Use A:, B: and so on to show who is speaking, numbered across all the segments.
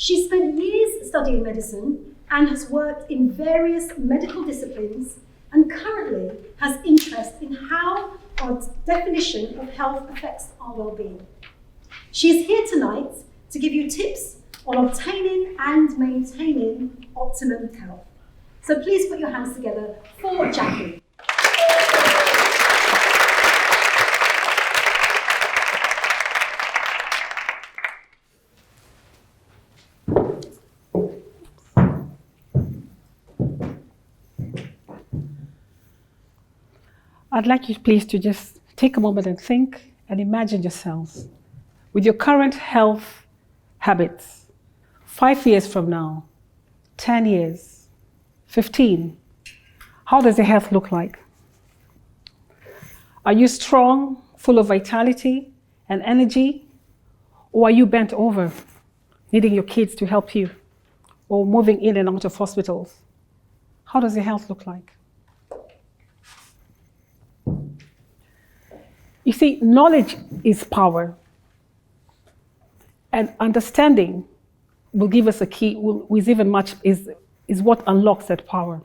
A: She spent years studying medicine and has worked in various medical disciplines and currently has interest in how our definition of health affects our well-being. She is here tonight to give you tips on obtaining and maintaining optimum health. So please put your hands together for Jackie.
B: I'd like you please to just take a moment and think and imagine yourselves with your current health habits, 5 years from now, 10 years, 15. How does your health look like? Are you strong, full of vitality and energy? Or are you bent over, needing your kids to help you, or moving in and out of hospitals? How does your health look like? You see, knowledge is power, and understanding will give us a key, is what unlocks that power.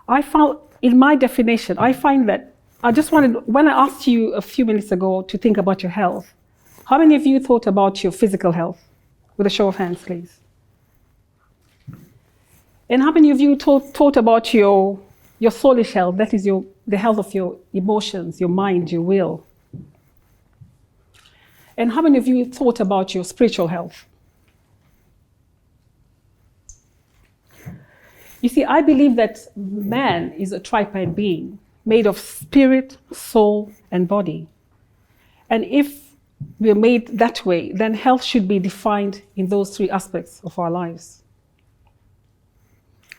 B: I found, in my definition, I find that when I asked you a few minutes ago to think about your health, how many of you thought about your physical health? With a show of hands, please. And how many of you thought about your soulish health? That is the health of your emotions, your mind, your will. And how many of you thought about your spiritual health? You see, I believe that man is a tripartite being made of spirit, soul, and body. And if we are made that way, then health should be defined in those three aspects of our lives.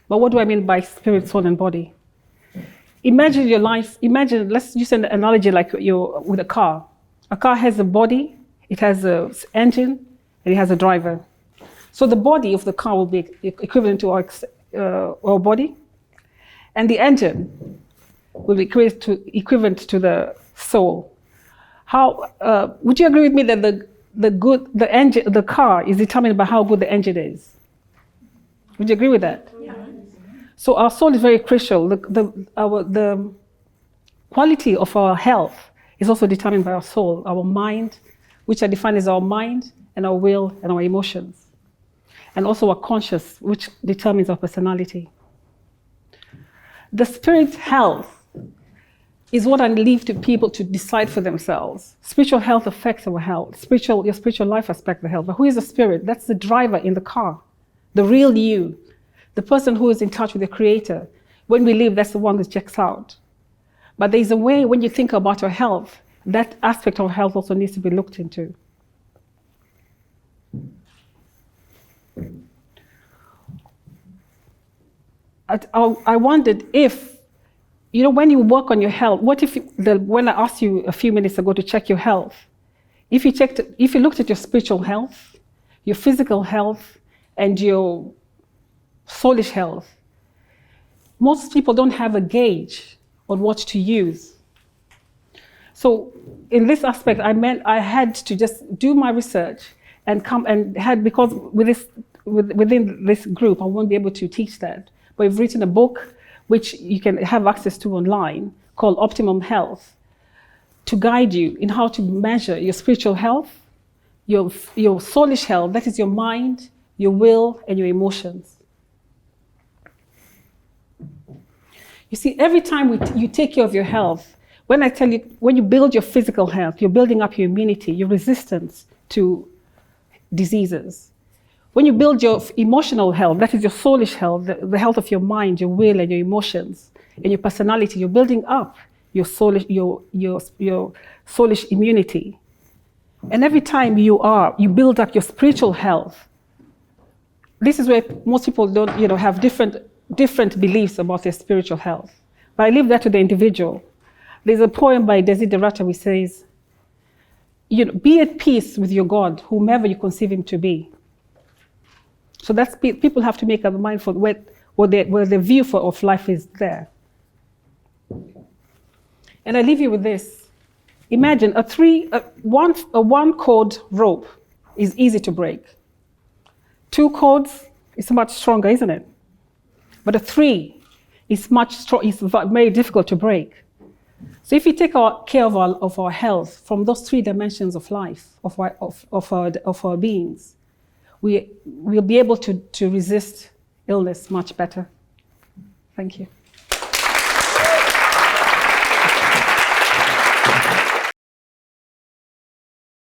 B: But what do I mean by spirit, soul, and body? Imagine your life, let's use an analogy like with a car. A car has a body, it has an engine, and it has a driver. So the body of the car will be equivalent to our body, and the engine will be equivalent to the soul. How would you agree with me that the car is determined by how good the engine is? Would you agree with that?
A: Yeah.
B: So our soul is very crucial. The quality of our health is also determined by our soul, our mind, which are defined as our mind and our will and our emotions. And also our conscious, which determines our personality. The spirit health is what I leave to people to decide for themselves. Spiritual health affects our health. Your spiritual life affects the health. But who is the spirit? That's the driver in the car, the real you. The person who is in touch with the Creator. When we live, that's the one that checks out. But there's a way, when you think about your health, that aspect of health also needs to be looked into. I wondered if, when you work on your health, what if, when I asked you a few minutes ago to check your health, if you looked at your spiritual health, your physical health, and your soulish health, most people don't have a gauge on what to use. So in this aspect, I had to just do my research and because within this group, I won't be able to teach that. But we've written a book which you can have access to online called Optimum Health to guide you in how to measure your spiritual health, your soulish health, that is your mind, your will, and your emotions. You see, every time you take care of your health, when I tell you, when you build your physical health, you're building up your immunity, your resistance to diseases. When you build your emotional health, that is your soulish health, the health of your mind, your will, and your emotions, and your personality, you're building up your soulish immunity. And every time you build up your spiritual health, this is where most people don't, have different beliefs about their spiritual health. But I leave that to the individual. There's a poem by Desiderata which says, be at peace with your God, whomever you conceive him to be. So that's people have to make up their mind for where the view of life is there. And I leave you with this. Imagine a one cord rope is easy to break. 2 cords is much stronger, isn't it? But a 3 is very difficult to break. So if we take care of our health from those 3 dimensions of life, of our beings, we'll be able to resist illness much better. Thank you.